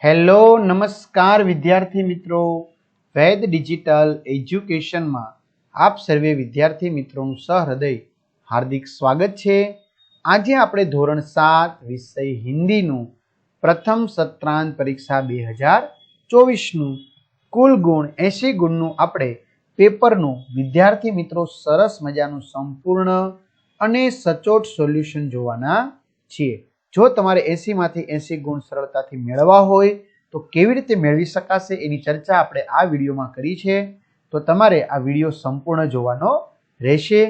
Hello નમસ્કાર વિદ્યાર્થી મિત્રો, વૈદ ડિજિટલ એજ્યુકેશનમાં આપ સર્વે વિદ્યાર્થી મિત્રોનું સહૃદય હાર્દિક સ્વાગત છે। આજે આપણે ધોરણ 7 વિષય હિન્દીનું પ્રથમ સત્રાંત પરીક્ષા 2024નું કુલ ગુણ 80 ગુણનું આપણે પેપરનું વિદ્યાર્થી મિત્રો સરસ મજાનું સંપૂર્ણ અને સચોટ સોલ્યુશન જોવાના છીએ। જો તમારે 80 માંથી 80 ગુણ સરળતાથી મેળવવા હોય તો કેવી રીતે મેળવી શકાશે એની ચર્ચા આપણે આ વિડીયોમાં કરી છે। તો તમારે આ વિડીયો સંપૂર્ણ જોવાનો રહેશે,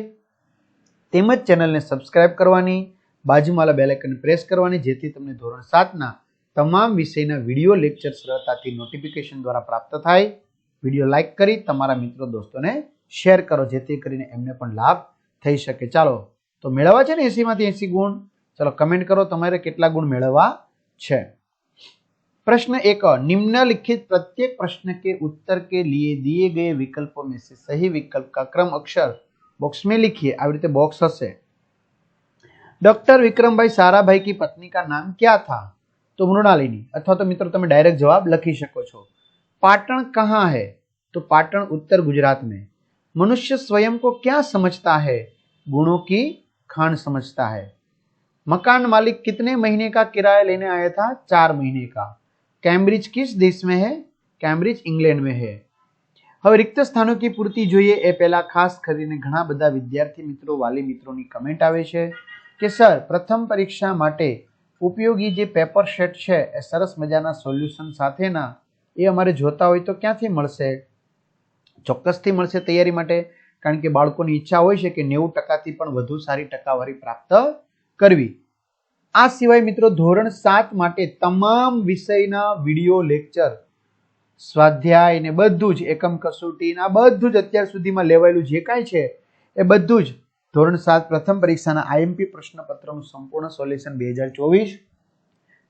તેમજ ચેનલને સબસ્ક્રાઇબ કરવાની, બાજુમાં બેલ આઇકન પ્રેસ કરવાની, જેથી તમને ધોરણ 7ના તમામ વિષયના વિડીયો લેક્ચર સરળતાથી નોટિફિકેશન દ્વારા પ્રાપ્ત થાય। વિડીયો લાઇક કરી તમારા મિત્રો દોસ્તોને શેર કરો, જેથી કરીને એમને પણ લાભ થઈ શકે। ચાલો તો મેળવવા છે ને 80 માંથી 80 ગુણ, चलो कमेंट करो तुम्हारे कितना गुण मेळववा छे। प्रश्न 1, निम्नलिखित प्रत्येक प्रश्न के उत्तर के लिए दिए गए विकल्पों में से सही विकल्प का क्रम अक्षर बॉक्स में लिखिए। आ रीते बॉक्स हशे। डॉक्टर विक्रम भाई साराभाई की पत्नी का नाम क्या था? तो मृणालिनी, अथवा तो मित्रों तमे डायरेक्ट जवाब लखी शको छो। पाटण कहाँ है? तो पाटण उत्तर गुजरात में। मनुष्य स्वयं को क्या समझता है? गुणों की खान समझता है। मकान मालिक कितने महीने का किराया लेने आया था? 4 महीने का। कैम्ब्रिज किस देश में है? कैम्ब्रिज इंग्लैंड में है। હવે रिक्त स्थानों की पूर्ति જોઈએ એ પહેલા ખાસ કરીને ઘણા બધા વિદ્યાર્થી મિત્રો, વાલી મિત્રોની કમેન્ટ આવે છે કે સર પ્રથમ પરીક્ષા માટે ઉપયોગી જે પેપર સેટ છે એ સરસ મજાના સોલ્યુશન સાથેના એ અમારે જોતા હોય તો ક્યાંથી મળશે? ચોક્કસથી મળશે તૈયારી માટે, કારણ કે બાળકોની ઈચ્છા હોય છે કે 90% પણ વધુ સારી ટકાવારી પ્રાપ્ત करवी। आ सिवाय मित्रों धोरण 7 माटे तमाम विषयना विडियो लेक्चर, स्वाध्याय ने बधुं ज एकम कसोटी ना बधुं ज अत्यार सुधीमां लेवायेलुं जे कांई छे ए बधुं ज धोरण 7 प्रथम परीक्षाना आईएमपी प्रश्नपत्रनुं संपूर्ण सोल्यूशन 2024,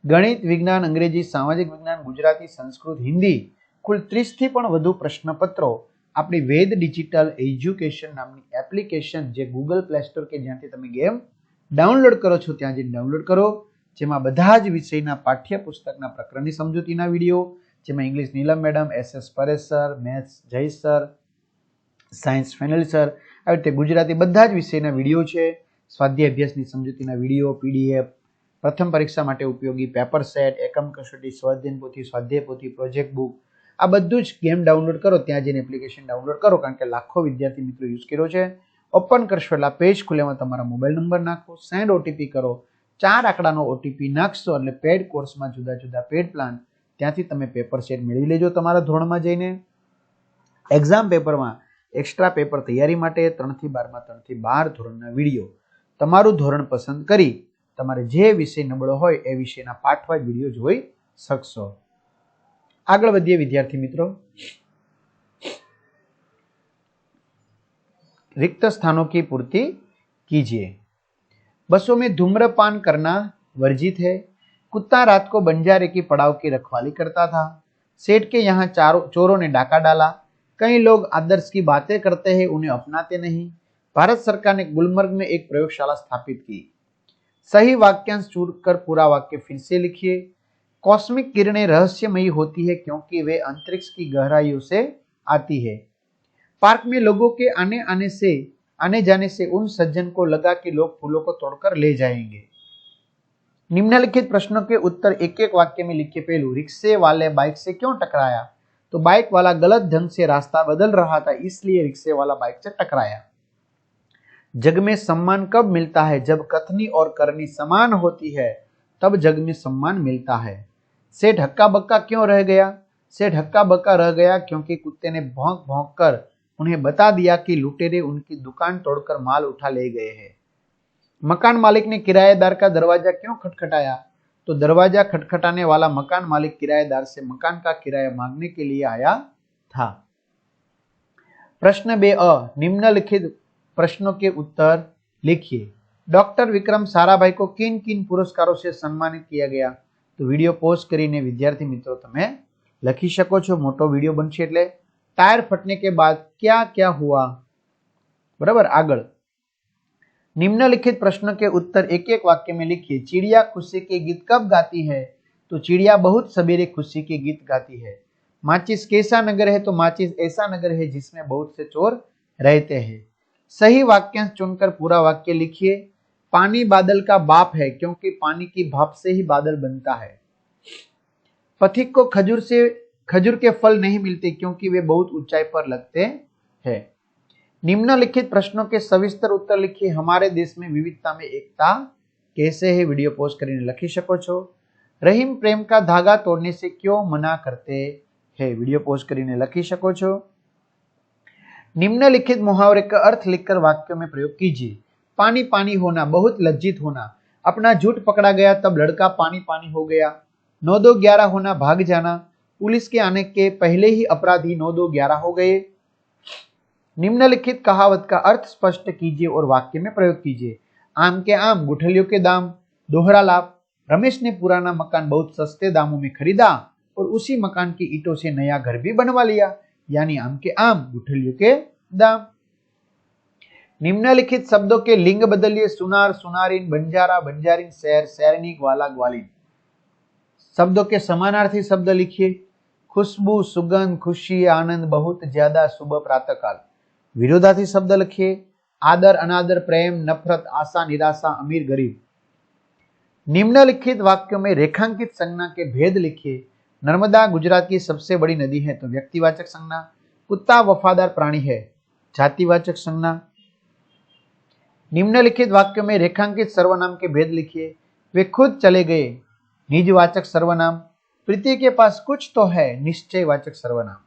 गणित, विज्ञान, अंग्रेजी, सामाजिक विज्ञान, गुजराती, संस्कृत, हिंदी कुल 30 थी पण वधु प्रश्नपत्रों आपणी वेद डिजिटल एज्युकेशन नामनी एप्लिकेशन जे गूगल प्ले स्टोर के ज्यांथी तमे गेम डाउनलॉड करो छो त्यां जईने डाउनलॉड करो, जेमां बधा ज विषयना पाठ्यपुस्तकना प्रकरणनी समजूतीना विडियो, जेमां English Neelam madam, SS Paresh sir, maths Jay sir, science Fenal sir, आ रीते गुजराती बधा ज विषयना विडियो छे। स्वाध्याय अभ्यासनी समजूतीना विडियो, पीडीएफ, प्रथम परीक्षा माटे उपयोगी पेपर सेट, एकम कसोटी, स्वाध्याय पोथी, स्वाध्याय पोथी, प्रोजेक्ट बुक, आ बधुं ज गेम डाउनलॉड करो, त्यां जईने एप्लिकेशन डाउनलॉड करो, कारण के लाखों विद्यार्थी मित्रों यूज कर्यो छे। ओपन करशो એટલે પેજ ખુલ્યામાં તમારા મોબાઈલ નંબર નાખો, સેન્ડ ઓટીપી કરો, 4 આંકડાનો ઓટીપી નાખશો એટલે પેડ કોર્સમાં જુદા જુદા પેડ પ્લાન ત્યાંથી તમે પેપર સેટ મેળવી લેજો તમારા ધોરણમાં જઈને। એક્ઝામ પેપરમાં એક્સ્ટ્રા પેપર તૈયારી માટે 3 થી 12 માં 3 થી 12 ધોરણના વિડિયો તમારું ધોરણ પસંદ કરી તમારે જે વિષય નબળો હોય એ વિષયના પાઠવાઇઝ વિડિયો જોઈ શકશો। આગળ વધીએ વિદ્યાર્થી મિત્રો। रिक्त स्थानों की पूर्ति कीजिए। बसों में धूम्रपान करना वर्जित है। कुत्ता रात को बंजारे की पड़ाव की रखवाली करता था। सेठ के यहाँ चोरों ने डाका डाला। कई लोग आदर्श की बातें करते हैं, उन्हें अपनाते नहीं। भारत सरकार ने गुलमर्ग में एक प्रयोगशाला स्थापित की। सही वाक्यांश चुनकर पूरा वाक्य फिर से लिखिए। कॉस्मिक किरणें रहस्यमयी होती है क्योंकि वे अंतरिक्ष की गहराइयों से आती है। पार्क में लोगों के आने जाने से उन सज्जन को लगा कि लोग फूलों को तोड़कर ले जाएंगे। निम्नलिखित प्रश्नों के उत्तर एक एक वाक्य में लिखिए। पहलू, रिक्शे वाले बाइक से क्यों टकराया? तो बाइक वाला गलत ढंग से रास्ता बदल रहा था, इसलिए रिक्शे वाला बाइक से टकराया। जग में सम्मान कब मिलता है? जब कथनी और करनी समान होती है, तब जग में सम्मान मिलता है। सेठ हक्का बक्का क्यों रह गया? सेठ हक्का बक्का रह गया क्योंकि कुत्ते ने भौंक भौंक कर उन्हें बता दिया कि लुटेरे उनकी दुकान तोड़कर माल उठा ले गए हैं। मकान मालिक ने किराएदार का दरवाजा क्यों खटखटाया? तो दरवाजा खटखटाने वाला मकान मालिक किराएदार से मकान का किराया मांगने के लिए आया था। प्रश्न 2 अ, निम्नलिखित प्रश्नों के उत्तर लिखिए। डॉक्टर विक्रम साराभाई को किन किन पुरस्कारों से सम्मानित किया गया? तो वीडियो पॉज करीने विद्यार्थी मित्रों तमे लखी शको छो। मोटो वीडियो बनशे એટલે टायर फटने के बाद क्या क्या हुआ? बराबर। आगळ, निम्नलिखित प्रश्न के उत्तर एक एक वाक्य में लिखिए। चिड़िया खुशी के गीत कब गाती है? तो चिड़िया बहुत सवेरे खुशी के गीत गाती है। माचिस कैसा नगर है, तो माचिस ऐसा नगर है जिसमें बहुत से चोर रहते हैं। सही वाक्यांश चुनकर पूरा वाक्य लिखिए। पानी बादल का बाप है क्योंकि पानी की भाप से ही बादल बनता है। पथिक को खजूर के फल नहीं मिलते क्योंकि वे बहुत ऊंचाई पर लगते हैं। निम्नलिखित प्रश्नों के सविस्तर उत्तर लिखिए। हमारे देश में विविधता में एकता कैसे है, वीडियो पोस्ट કરીને लखी શકો છો। रहीम प्रेम का धागा तोड़ने से क्यों मना करते हैं, वीडियो पोस्ट કરીને लखी શકો છો। निम्नलिखित मुहावरे का अर्थ लिखकर वाक्यों में प्रयोग कीजिए। पानी पानी होना, बहुत लज्जित होना। अपना झूठ पकड़ा गया तब लड़का पानी पानी हो गया। 9-2-11 होना, भाग जाना। पुलिस के आने के पहले ही अपराधी 9-2-11 हो गए। निम्नलिखित कहावत का अर्थ स्पष्ट कीजिए और वाक्य में प्रयोग कीजिए। आम के आम, गुठलियों के दाम। दोहरा लाभ, रमेश ने पुराना मकान बहुत सस्ते दामों में खरीदा और उसी मकान की ईंटों से नया घर भी बनवा लिया। यानी आम के आम, गुठलियों के दाम। निम्नलिखित शब्दों के लिंग बदलिए। सुनार, सुनारिन, बंजारा, बंजारिन, शहर, शहरनी, ग्वाला, ग्वालिन। शब्दों के समानार्थी शब्द लिखिए। खुशबू, सुगंध, खुशी, आनंद, बहुत ज्यादा, सुबह, प्रातःकाल। विरोधार्थी शब्द लिखिए। आदर, अनादर, प्रेम, नफरत, आशा, निराशा, अमीर, गरीब। निम्नलिखित वाक्यों में रेखांकित संज्ञा के भेद लिखिए। नर्मदा गुजरात की सबसे बड़ी नदी है, तो व्यक्तिवाचक संज्ञा। कुत्ता वफादार प्राणी है, जातिवाचक संज्ञा। निम्नलिखित वाक्यों में रेखांकित सर्वनाम के भेद लिखिए। वे खुद चले गए, निजवाचक सर्वनाम। प्रीति के पास कुछ तो है, निश्चयवाचक सर्वनाम।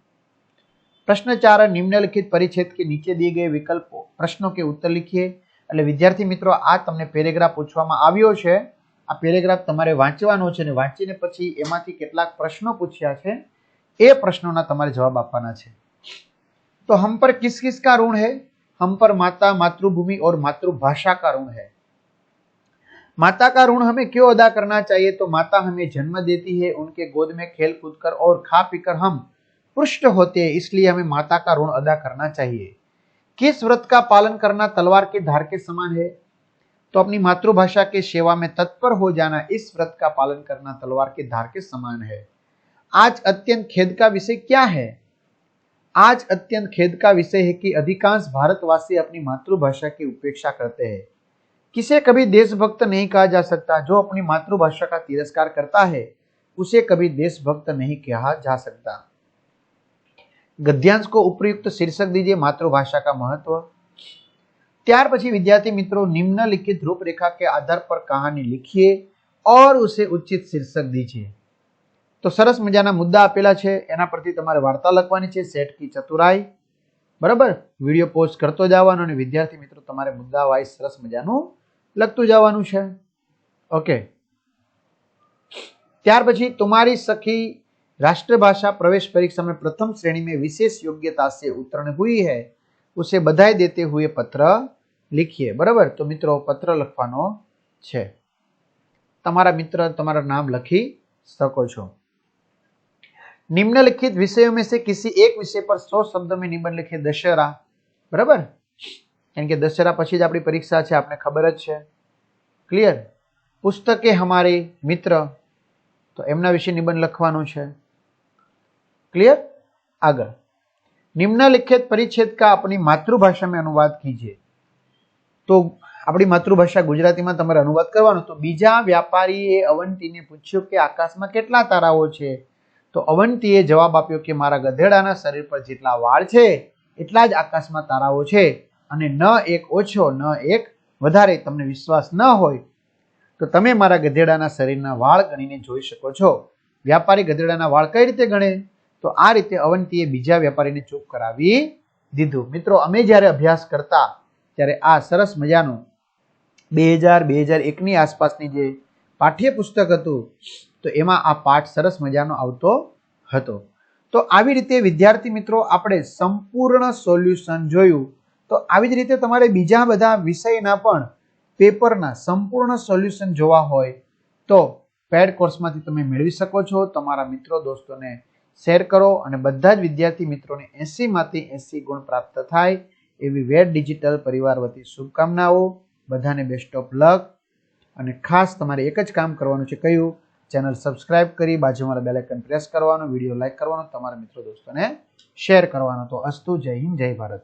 प्रश्न 4, निम्नलिखित परिच्छेद के नीचे दिए गए विकल्पों प्रश्नों के उत्तर लिखिए। એટલે વિદ્યાર્થી મિત્રો, આ તમને પેરેગ્રાફ પૂછવામાં આવ્યો છે। આ પેરેગ્રાફ તમારે વાંચવાનો છે અને વાંચીને પછી એમાંથી કેટલાક પ્રશ્નો પૂછ્યા છે, એ પ્રશ્નોના તમારે જવાબ આપવાના છે। તો हम पर किस किस का ऋण है? हम पर माता, मातृभूमि और मातृभाषा का ऋण है। माता का ऋण हमें क्यों अदा करना चाहिए? तो माता हमें जन्म देती है, उनके गोद में खेल कूद कर और खा पीकर हम पुष्ट होते हैं, इसलिए हमें माता का ऋण अदा करना चाहिए। किस व्रत का पालन करना तलवार के धार के समान है? तो अपनी मातृभाषा के सेवा में तत्पर हो जाना, इस व्रत का पालन करना तलवार के धार के समान है। आज अत्यंत खेद का विषय क्या है? आज अत्यंत खेद का विषय है कि अधिकांश भारतवासी अपनी मातृभाषा की उपेक्षा करते हैं। किसे कभी देशभक्त नहीं कहा जा सकता। जो अपनी मातृभाषा का तिरस्कार करता है उसे कभी देशभक्त नहीं कहा जा सकता। गद्यांश को उपयुक्त शीर्षक दीजिए। मातृभाषा का महत्व। ત્યાર પછી વિદ્યાર્થી મિત્રો, નિમ્નલિખિત રૂપરેખા के आधार पर कहानी लिखिए और उसे उचित शीर्षक दीजिए। तो सरस मजाना मुद्दा आपेला छे, एना परथी तमारे वार्ता लखवानी छे। सेठ की चतुराई, बराबर। विडियो पोस्ट करतो जवानो अने विद्यार्थी मित्रों तमारे मुद्दा वाइज सरस मजानुं लखतुं जवानुं छे। ओके। त्यार पछी तुम्हारी सखी राष्ट्रभाषा प्रवेश परीक्षा में प्रथम श्रेणी में विशेष योग्यता से उत्तीर्ण हुई है, उसे बधाई देते हुए पत्र लिखिए। बराबर। तो मित्रों पत्र लखवानो छे। तमारा मित्र तमारा नाम लखी सको छो। निम्नलिखित विषयों में से किसी एक विषय पर 100 शब्द में निबंध लिखे। दशहरा, बराबर, कारण के दशहरा पछी ज आपणी परीक्षा छे, आपने खबर ज छे। क्लियर। पुस्तके हमारे मित्र, तो एमना विषय निबंध लखवानो छे। क्लियर। आगे, निम्नलिखित परिच्छेद का अपनी मातृभाषा में अनुवाद कीजिए। तो अपनी मातृभाषा गुजराती में तमारे अनुवाद करवानो। तो बीजा व्यापारीए अवंतीने पूछ्યું કે આકાશમાં કેટલા તારાઓ છે? तो अवंतीए जवाब आप्यो કે मारा गधेડાના शरीर पर જેટલા વાળ છે એટલા જ આકાશમાં તારાઓ છે અને ન એક ઓછો ન એક વધારે। તમને વિશ્વાસ ન હોય તો તમે મારા ગધેડાના શરીરના વાળ ગણીને જોઈ શકો છો। વ્યાપારી ગધેડાના વાળ કઈ રીતે ગણે? તો આ રીતે અવંતીએ બીજા વ્યાપારીને ચૂપ કરાવી દીધું। મિત્રો, અમે જ્યારે અભ્યાસ કરતા ત્યારે આ સરસ મજાનું 2000-2001 ની આસપાસની જે પાઠ્યપુસ્તક હતું તો એમાં આ પાઠ સરસ મજાનો આવતો હતો। તો આવી રીતે વિદ્યાર્થી મિત્રો આપણે સંપૂર્ણ સોલ્યુશન જોયું। તો આવી જ રીતે તમારે બીજા બધા વિષયના પણ પેપરના સંપૂર્ણ સોલ્યુશન જોવા હોય તો પેડ કોર્સમાંથી તમે મેળવી શકો છો। તમારા મિત્રો દોસ્તોને શેર કરો અને બધા જ વિદ્યાર્થી મિત્રોને 80 માંથી 80 ગુણ પ્રાપ્ત થાય એવી વેદ ડિજિટલ પરિવાર વતી શુભકામનાઓ। બધાને બેસ્ટ ઓફ લક। અને ખાસ તમારે એક જ કામ કરવાનું છે, કયું? ચેનલ સબસ્ક્રાઇબ કરી બાજુમાં બેલ આઇકન પ્રેસ કરવાનો, વિડીયો લાઇક કરવાનો, તમારા મિત્રો દોસ્તોને શેર કરવાનો. તો અસ્તુ. જય હિન્દ, જય ભારત.